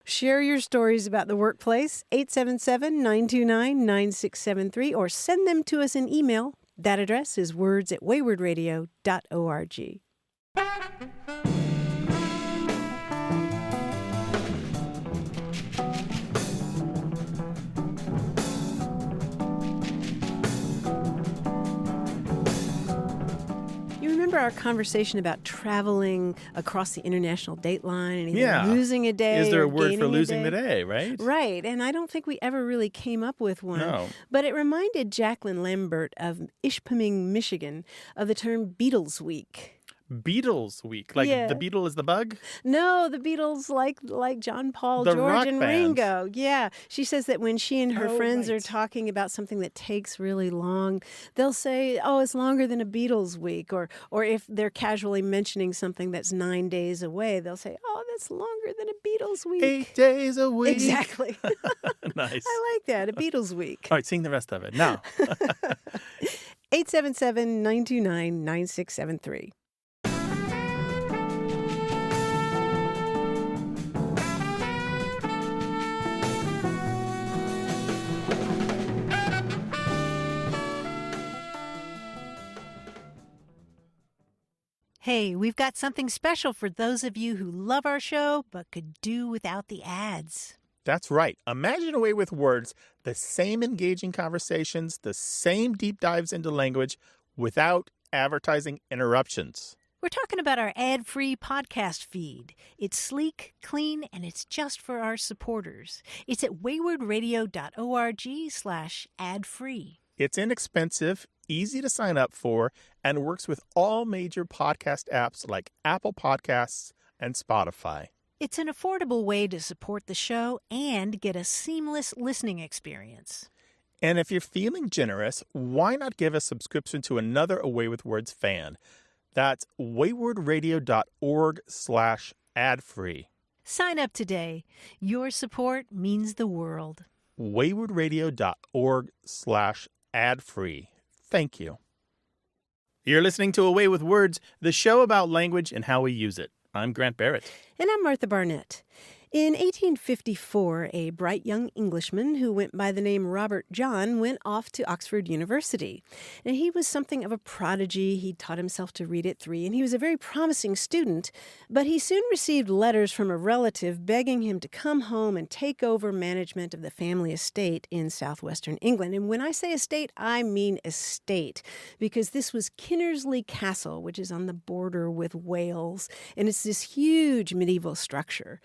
Share your stories about the workplace, 877-929-9673, or send them to us in email. That address is words@waywardradio.org. Remember our conversation about traveling across the international date line and either losing a day? Is there or a word for gaining losing the day, right? Right, and I don't think we ever really came up with one. No. But it reminded Jacqueline Lambert of Ishpeming, Michigan, of the term Beatles Week. Beatles Week, like the Beatle is the bug? No, the Beatles like John, Paul, the George, rock and band. Ringo. Yeah, she says that when she and her friends are talking about something that takes really long, they'll say, "Oh, it's longer than a Beatles Week," or if they're casually mentioning something that's 9 days away, they'll say, "Oh, that's longer than a Beatles Week." 8 days a week. Exactly. Nice. I like that, a Beatles Week. All right, sing the rest of it now. 877-929-9673. Hey, we've got something special for those of you who love our show but could do without the ads. That's right. Imagine a way with words, the same engaging conversations, the same deep dives into language without advertising interruptions. We're talking about our ad-free podcast feed. It's sleek, clean, and it's just for our supporters. It's at waywardradio.org/ad-free. It's inexpensive, easy to sign up for, and works with all major podcast apps like Apple Podcasts and Spotify. It's an affordable way to support the show and get a seamless listening experience. And if you're feeling generous, why not give a subscription to another Away with Words fan? That's waywardradio.org/ad-free. Sign up today. Your support means the world. waywardradio.org/ad-free. Thank you. You're listening to Away with Words, the show about language and how we use it. I'm Grant Barrett. And I'm Martha Barnett. In 1854, a bright young Englishman who went by the name Robert John went off to Oxford University. And he was something of a prodigy. He taught himself to read at 3, and he was a very promising student. But he soon received letters from a relative begging him to come home and take over management of the family estate in southwestern England. And when I say estate, I mean estate, because this was Kinnersley Castle, which is on the border with Wales, and it's this huge medieval structure.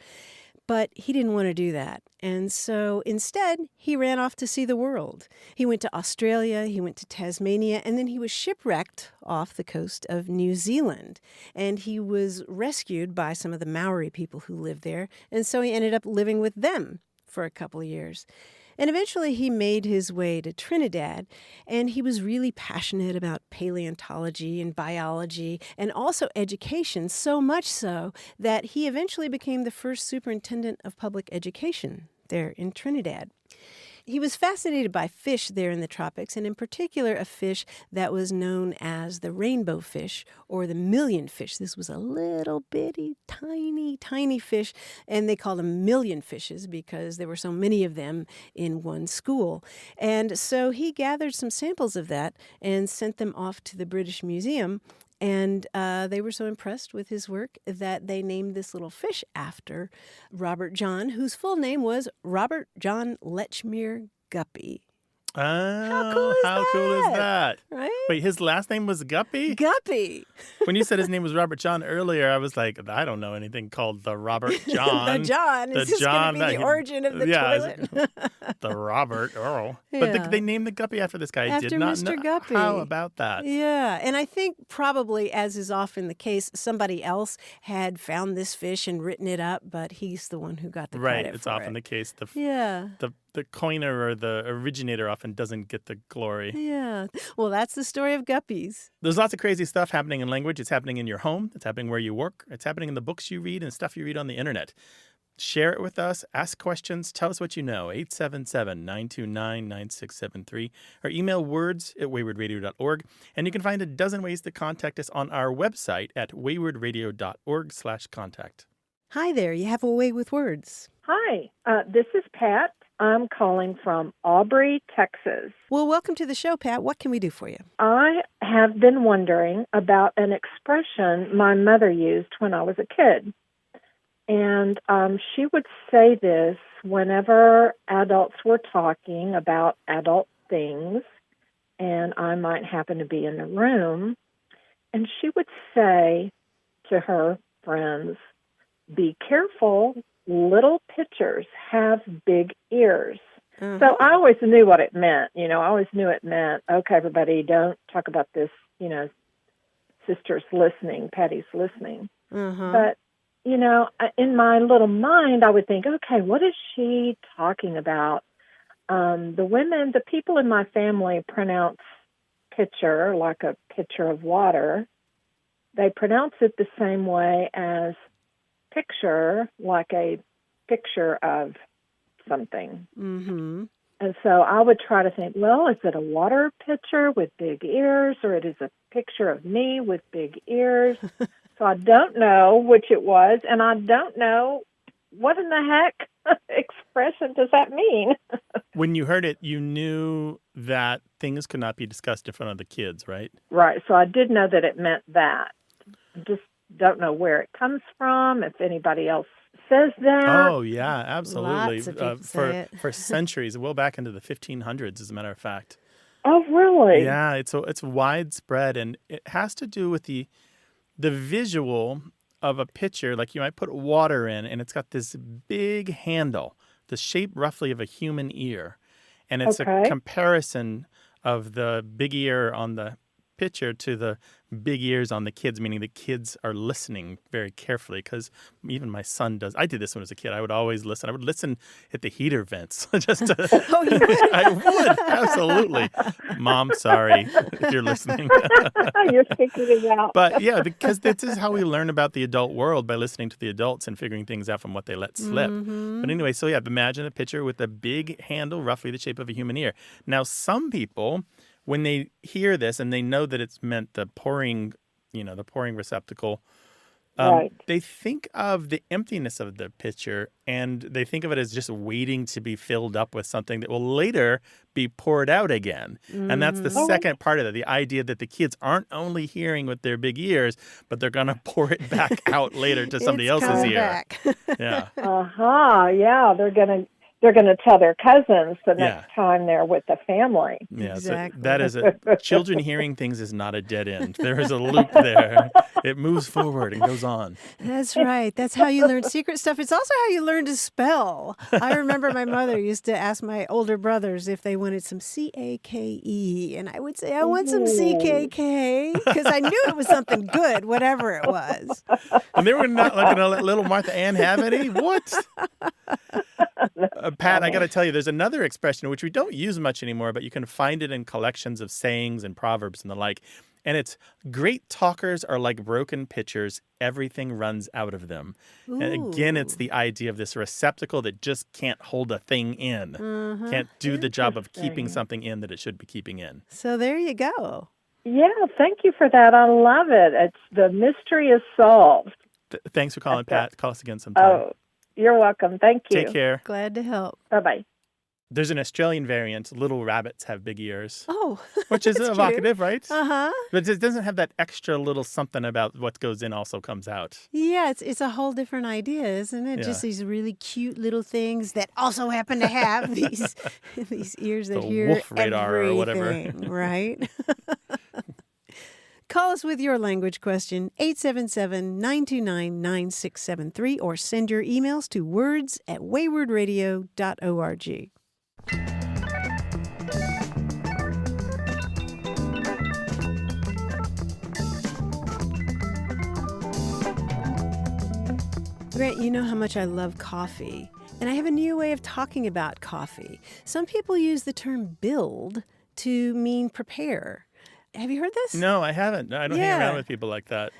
But he didn't want to do that. And so instead, he ran off to see the world. He went to Australia, he went to Tasmania, and then he was shipwrecked off the coast of New Zealand. And he was rescued by some of the Maori people who lived there. And so he ended up living with them for a couple of years. And eventually he made his way to Trinidad, and he was really passionate about paleontology and biology and also education, so much so that he eventually became the first superintendent of public education there in Trinidad. He was fascinated by fish there in the tropics, and in particular a fish that was known as the rainbow fish or the millionfish. This was a little bitty, tiny fish, and they called them millionfishes because there were so many of them in one school. And so he gathered some samples of that and sent them off to the British Museum. And they were so impressed with his work that they named this little fish after Robert John, whose full name was Robert John Lechmere Guppy. Oh, how cool is that? Right? Wait, his last name was Guppy? Guppy. When you said his name was Robert John earlier, I was like, I don't know anything called the Robert John. The John. Is this going to be the origin of the toilet? The Robert Earl. Yeah. But they named the Guppy after this guy. I After did not Mr. know. Guppy. How about that? Yeah, and I think probably, as is often the case, somebody else had found this fish and written it up, but he's the one who got the Right, credit it's for often it. the case. The The coiner or the originator often doesn't get the glory. Yeah. Well, that's the story of guppies. There's lots of crazy stuff happening in language. It's happening in your home. It's happening where you work. It's happening in the books you read and stuff you read on the internet. Share it with us. Ask questions. Tell us what you know. 877-929-9673. Or email words@waywardradio.org. And you can find a dozen ways to contact us on our website at waywardradio.org/contact. Hi there. You have a way with words. Hi, this is Pat. I'm calling from Aubrey, Texas. Well, welcome to the show, Pat. What can we do for you? I have been wondering about an expression my mother used when I was a kid. And she would say this whenever adults were talking about adult things, and I might happen to be in the room. And she would say to her friends, "Be careful. Little pitchers have big ears." Uh-huh. So I always knew what it meant. I always knew it meant, okay, everybody, don't talk about this, sister's listening, Patty's listening. Uh-huh. But, in my little mind, I would think, okay, what is she talking about? The people in my family pronounce pitcher like a pitcher of water. They pronounce it the same way as picture, like a picture of something. Mm-hmm. And so I would try to think, well, is it a water pitcher with big ears, or it is a picture of me with big ears? So I don't know which it was, and I don't know what in the heck expression does that mean. When you heard it, you knew that things could not be discussed in front of the kids, right? Right. So I did know that it meant that. Just don't know where it comes from, if anybody else says that. Oh, yeah, absolutely. Lots of people say it. For centuries, well back into the 1500s, as a matter of fact. Oh, really? Yeah, it's widespread, and it has to do with the visual of a pitcher. Like, you might put water in, and it's got this big handle, the shape roughly of a human ear. And it's Okay. a comparison of the big ear on the picture to the big ears on the kids, meaning the kids are listening very carefully, because even my son does. I did this when I was a kid. I would always listen. I would listen at the heater vents. Just to, Oh, you would? I would, absolutely. Mom, sorry if you're listening. You're picking it out. But yeah, because this is how we learn about the adult world, by listening to the adults and figuring things out from what they let slip. But anyway, so yeah, imagine a pitcher with a big handle, roughly the shape of a human ear. Now, some people, when they hear this and they know that it's meant the pouring receptacle, Right. they think of the emptiness of the pitcher, and they think of it as just waiting to be filled up with something that will later be poured out again. And that's the second part of it, the idea that the kids aren't only hearing with their big ears, but they're going to pour it back out later to somebody else's coming ear. back. Yeah. Yeah, they're gonna tell their cousins the next time they're with the family. Yeah, Exactly. so that is children hearing things is not a dead end. There is a loop there. It moves forward and goes on. That's right. That's how you learn secret stuff. It's also how you learn to spell. I remember my mother used to ask my older brothers if they wanted some CAKE, and I would say, I want some CKK, because I knew it was something good, whatever it was. And they were not going to let little Martha Ann have any? What? Pat, I got to tell you, there's another expression which we don't use much anymore, but you can find it in collections of sayings and proverbs and the like. And it's, great talkers are like broken pitchers. Everything runs out of them. Ooh. And again, it's the idea of this receptacle that just can't hold a thing in. Can't do the job of keeping something in that it should be keeping in. So there you go. Yeah, thank you for that. I love it. It's the mystery is solved. Thanks for calling, Pat. Call us again sometime. Oh, you're welcome. Thank you. Take care. Glad to help. Bye-bye. There's an Australian variant. Little rabbits have big ears. Oh, which is that's evocative, right? Uh-huh. But it doesn't have that extra little something about what goes in also comes out. Yeah, it's a whole different idea, isn't it? Yeah. Just these really cute little things that also happen to have these ears that The hear wolf radar or whatever. everything, right? Call us with your language question, 877-929-9673, or send your emails to words@waywardradio.org. Grant, you know how much I love coffee, and I have a new way of talking about coffee. Some people use the term build to mean prepare. Have you heard this? No, I haven't. I don't hang around with people like that.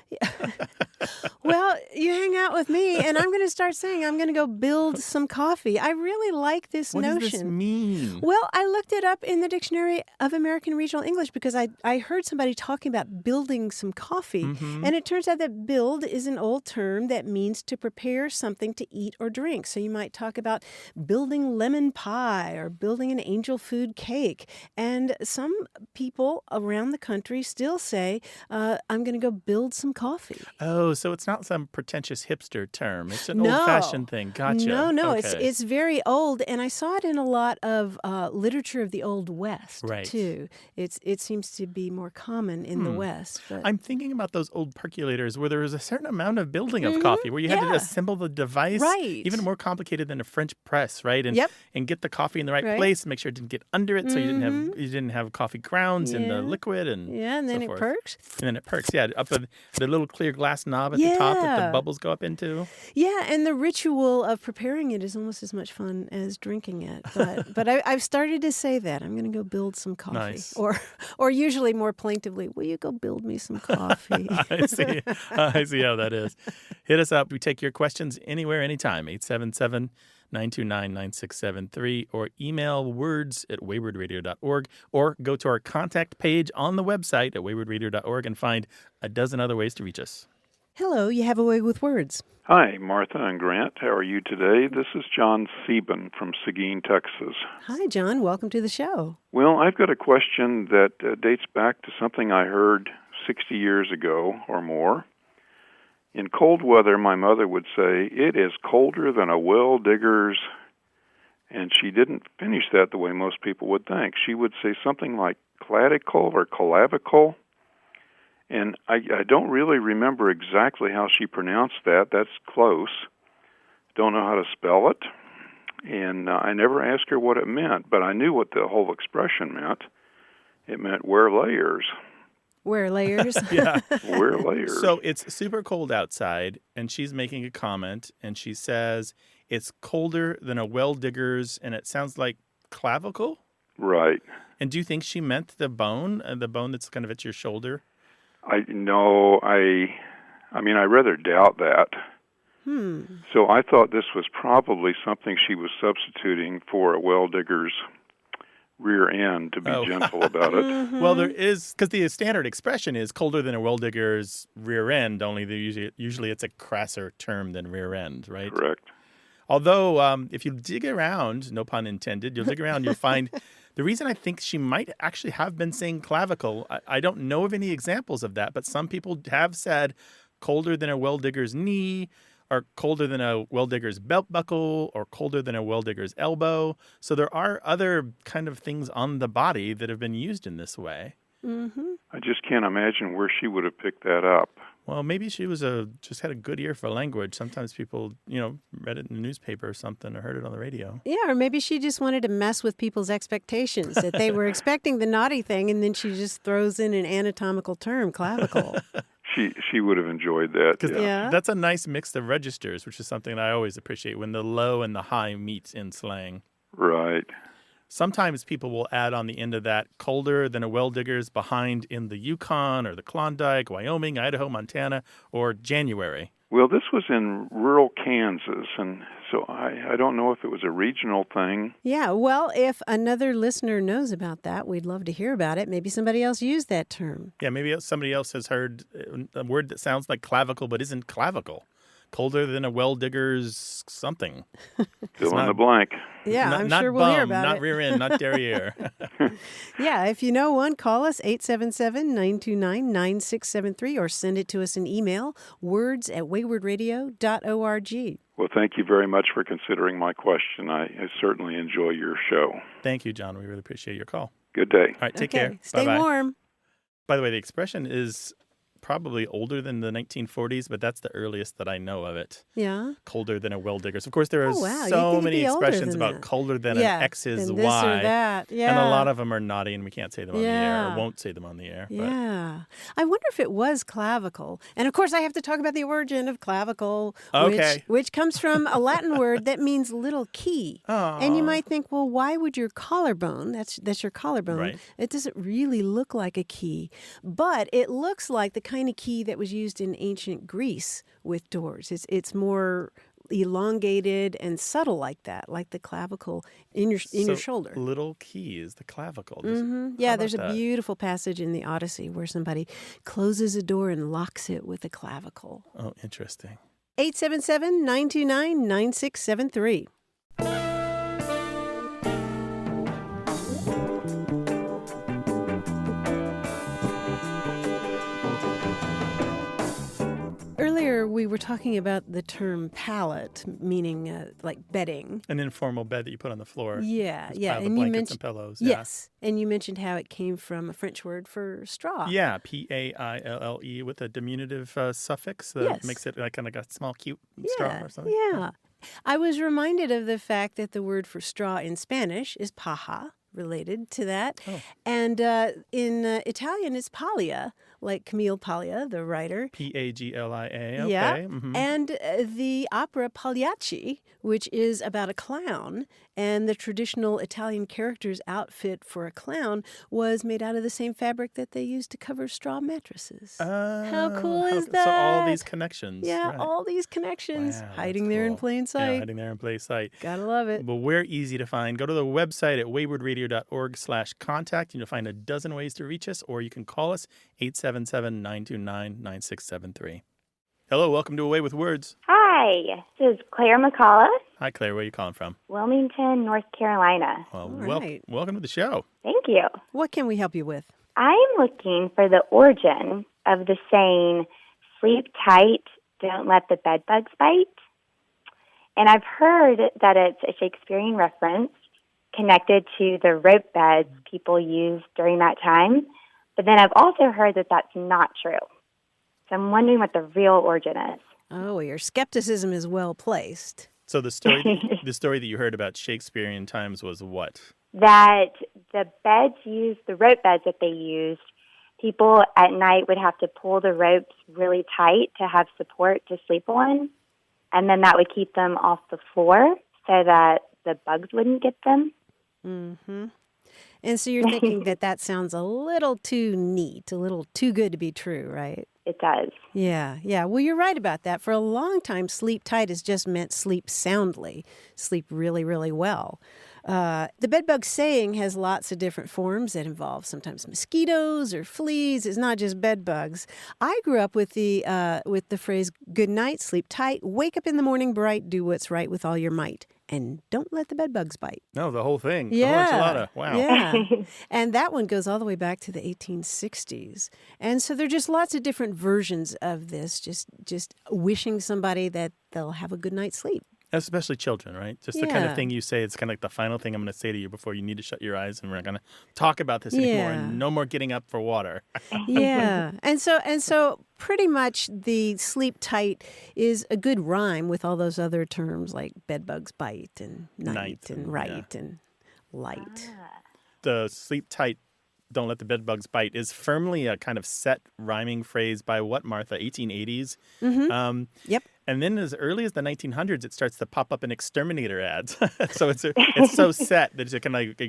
Well, you hang out with me, and I'm going to start saying I'm going to go build some coffee. I really like this What notion. does this mean? Well, I looked it up in the Dictionary of American Regional English because I heard somebody talking about building some coffee. And it turns out that build is an old term that means to prepare something to eat or drink. So you might talk about building lemon pie or building an angel food cake. And some people around the country still say, I'm going to go build some coffee. Oh, so it's not some pretentious hipster term. It's an old-fashioned thing. Gotcha. No. Okay. It's very old, and I saw it in a lot of literature of the Old West, too. It seems to be more common in the West. But I'm thinking about those old percolators where there was a certain amount of building of coffee, where you had to assemble the device, even more complicated than a French press, right? And get the coffee in the right place, and make sure it didn't get under it, so you didn't have coffee grounds in the liquid, and and then so it forth. perks. And then it perks, up the little clear glass knob at the top that the bubbles go up into. Yeah, and the ritual of preparing it is almost as much fun as drinking it. But I've started to say that. I'm going to go build some coffee. Nice. Or usually more plaintively, will you go build me some coffee? I see how that is. Hit us up. We take your questions anywhere, anytime. 877-929-9673, or email words@waywardradio.org, or go to our contact page on the website at waywardradio.org and find a dozen other ways to reach us. Hello, you have a way with words. Hi, Martha and Grant. How are you today? This is John Sieben from Seguin, Texas. Hi, John. Welcome to the show. Well, I've got a question that dates back to something I heard 60 years ago or more. In cold weather, my mother would say, "It is colder than a well digger's," and she didn't finish that the way most people would think. She would say something like clavicle or clavicle, and I don't really remember exactly how she pronounced that. That's close. Don't know how to spell it, and I never asked her what it meant, but I knew what the whole expression meant. It meant wear layers. Wear layers. Yeah. Wear layers. So it's super cold outside, and she's making a comment, and she says it's colder than a well digger's, and it sounds like clavicle? Right. And do you think she meant the bone that's kind of at your shoulder? I rather doubt that. So I thought this was probably something she was substituting for a well digger's rear end to be gentle about it. Mm-hmm. Well, there is, because the standard expression is colder than a well digger's rear end, only usually it's a crasser term than rear end, right? Correct. Although, if you dig around, no pun intended, you'll dig around, you'll find the reason I think she might actually have been saying clavicle. I don't know of any examples of that, but some people have said colder than a well digger's knee, or colder than a well digger's belt buckle, or colder than a well digger's elbow. So there are other kind of things on the body that have been used in this way. Mm-hmm. I just can't imagine where she would have picked that up. Well, maybe she was just had a good ear for language. Sometimes people, read it in the newspaper or something, or heard it on the radio. Yeah, or maybe she just wanted to mess with people's expectations, that they were expecting the naughty thing, and then she just throws in an anatomical term, clavicle. She would have enjoyed that. Yeah. That's a nice mix of registers, which is something that I always appreciate, when the low and the high meet in slang. Right. Sometimes people will add on the end of that colder than a well digger's behind in the Yukon or the Klondike, Wyoming, Idaho, Montana, or January. Well, this was in rural Kansas, and so I don't know if it was a regional thing. Yeah, well, if another listener knows about that, we'd love to hear about it. Maybe somebody else used that term. Yeah, maybe somebody else has heard a word that sounds like clavicle but isn't clavicle. Colder than a well digger's something. Fill in the blank. Yeah, I'm not sure we'll bum, hear about not it. rear end, not derriere. Yeah, if you know one, call us 877-929-9673 or send it to us in email, words@waywardradio.org. Well, thank you very much for considering my question. I certainly enjoy your show. Thank you, John. We really appreciate your call. Good day. All right, take Okay, care. stay Bye-bye. warm. By the way, the expression is probably older than the 1940s, but that's the earliest that I know of it. Yeah. Colder than a well digger's. Of course, there are Oh, wow. You'd so think many it'd be older expressions than about that. colder than Yeah, an X's than this Y. or that. Yeah. And a lot of them are naughty, and we can't say them on the air, Yeah. or won't say them on the air. But Yeah. I wonder if it was clavicle. And of course, I have to talk about the origin of clavicle, Okay. which comes from a Latin word that means little key. And you might think, well, why would your collarbone, that's your collarbone, Right. it doesn't really look like a key, but it looks like the kind of key that was used in ancient Greece with doors. It's more elongated and subtle like that, like the clavicle in your shoulder. Little key is the clavicle. Yeah, there's a beautiful passage in the Odyssey where somebody closes a door and locks it with a clavicle. Oh, interesting. 877-929-9673. Earlier, we were talking about the term pallet, meaning like bedding. An informal bed that you put on the floor. Yeah, Just yeah. pile the And you blankets mentioned and pillows. yes, and you mentioned how it came from a French word for straw. Yeah, P-A-I-L-L-E with a diminutive suffix that Yes. makes it kind of like a small, cute straw or something. Yeah. I was reminded of the fact that the word for straw in Spanish is paja, related to that. Oh. And in Italian, it's paglia, like Camille Paglia, the writer. P-A-G-L-I-A. Okay. Yeah. Mhm. And the opera Pagliacci, which is about a clown, and the traditional Italian character's outfit for a clown was made out of the same fabric that they used to cover straw mattresses. How cool is that? So all these connections. Yeah, right. all these connections Wow, hiding that's there in cool. plain Yeah, sight. hiding there in plain sight. Gotta love it. Well, we're easy to find. Go to the website at waywardradio.org/contact, and you'll find a dozen ways to reach us, or you can call us 877-929-9673. Hello, welcome to Away with Words. Hi, this is Claire McCullough, Hi, Claire. Where are you calling from? Wilmington, North Carolina. Well, right. welcome to the show. Thank you. What can we help you with? I'm looking for the origin of the saying, sleep tight, don't let the bedbugs bite. And I've heard that it's a Shakespearean reference connected to the rope beds people used during that time. But then I've also heard that that's not true. So I'm wondering what the real origin is. Oh, your skepticism is well placed. So the story that you heard about Shakespearean times was what? That the beds used, the rope beds that they used, people at night would have to pull the ropes really tight to have support to sleep on, and then that would keep them off the floor so that the bugs wouldn't get them. Mm-hmm. And so you're thinking that sounds a little too neat, a little too good to be true, right? It does. Yeah. Well, you're right about that. For a long time, sleep tight has just meant sleep soundly, sleep really, really well. The bedbug saying has lots of different forms that involve sometimes mosquitoes or fleas. It's not just bedbugs. I grew up with the phrase "Good night, sleep tight, wake up in the morning bright, do what's right with all your might, and don't let the bedbugs bite." No, the whole thing. Yeah. The whole enchilada. Wow. Yeah. And that one goes all the way back to the 1860s. And so there are just lots of different versions of this, just wishing somebody that they'll have a good night's sleep. Especially children, right? Just the kind of thing you say. It's kind of like the final thing I'm going to say to you before you need to shut your eyes, and we're not going to talk about this anymore. And no more getting up for water. Yeah. And so pretty much the sleep tight is a good rhyme with all those other terms like bedbugs bite and night and right and light. The sleep tight, don't let the bedbugs bite is firmly a kind of set rhyming phrase by what, Martha? 1880s? Mm-hmm. Yep. And then as early as the 1900s, it starts to pop up in exterminator ads. So it's so set that you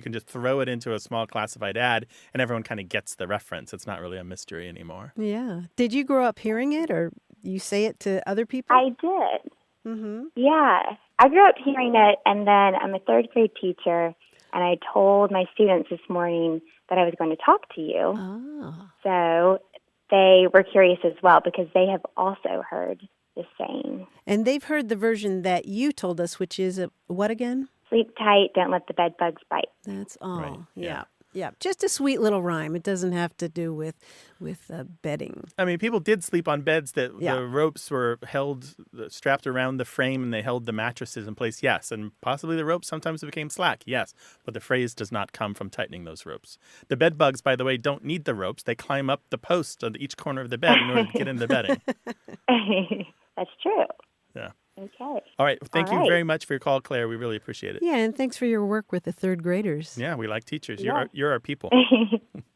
can just throw it into a small classified ad, and everyone kind of gets the reference. It's not really a mystery anymore. Yeah. Did you grow up hearing it, or you say it to other people? I did. Mm-hmm. Yeah. I grew up hearing it, and then I'm a third grade teacher, and I told my students this morning that I was going to talk to you. Oh. So they were curious as well because they have also heard the saying. And they've heard the version that you told us, which is what again? Sleep tight, don't let the bed bugs bite. That's all. Right. Yeah. Just a sweet little rhyme. It doesn't have to do with bedding. I mean, people did sleep on beds that the ropes were strapped around the frame, and they held the mattresses in place. Yes, and possibly the ropes sometimes became slack. Yes, but the phrase does not come from tightening those ropes. The bed bugs, by the way, don't need the ropes. They climb up the post on each corner of the bed in order to get in the bedding. That's true. Yeah. Okay. All right. Thank you very much for your call, Claire. We really appreciate it. Yeah, and thanks for your work with the third graders. Yeah, we like teachers. You're our people.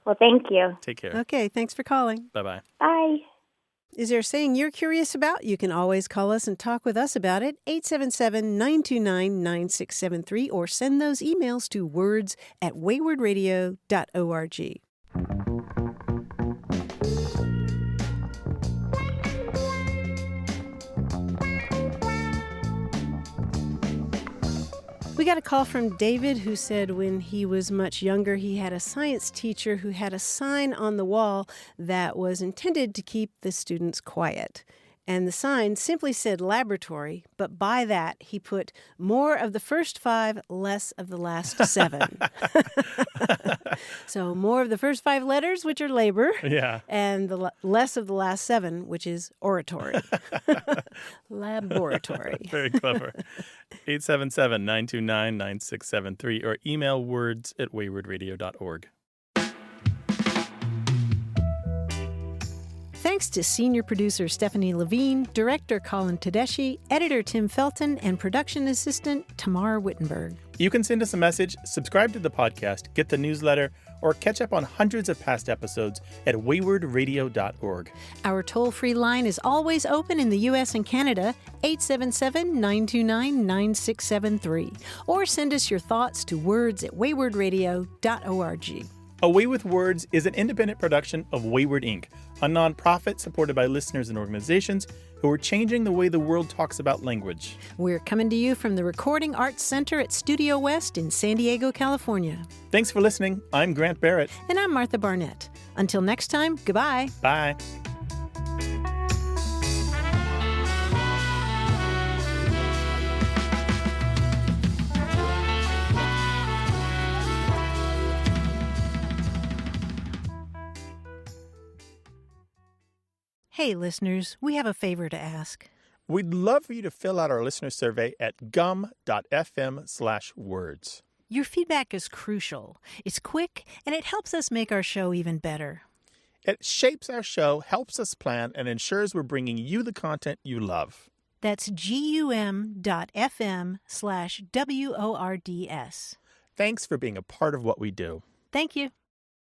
Well, thank you. Take care. Okay, thanks for calling. Bye-bye. Bye. Is there a saying you're curious about? You can always call us and talk with us about it, 877-929-9673, or send those emails to words@waywardradio.org. We got a call from David who said when he was much younger, he had a science teacher who had a sign on the wall that was intended to keep the students quiet. And the sign simply said laboratory, but by that he put more of the first 5, less of the last 7. So more of the first 5 letters, which are labor, and the less of the last 7, which is oratory. Laboratory. Very clever. 877-929-9673 or email words@waywardradio.org. Thanks to senior producer Stephanie Levine, director Colin Tedeschi, editor Tim Felton, and production assistant Tamar Wittenberg. You can send us a message, subscribe to the podcast, get the newsletter, or catch up on hundreds of past episodes at waywardradio.org. Our toll-free line is always open in the U.S. and Canada, 877-929-9673. Or send us your thoughts to words@waywardradio.org. A Way with Words is an independent production of Wayward Inc., a nonprofit supported by listeners and organizations who are changing the way the world talks about language. We're coming to you from the Recording Arts Center at Studio West in San Diego, California. Thanks for listening. I'm Grant Barrett. And I'm Martha Barnett. Until next time, goodbye. Bye. Hey, listeners, we have a favor to ask. We'd love for you to fill out our listener survey at gum.fm/words. Your feedback is crucial. It's quick, and it helps us make our show even better. It shapes our show, helps us plan, and ensures we're bringing you the content you love. That's gum.fm/WORDS. Thanks for being a part of what we do. Thank you.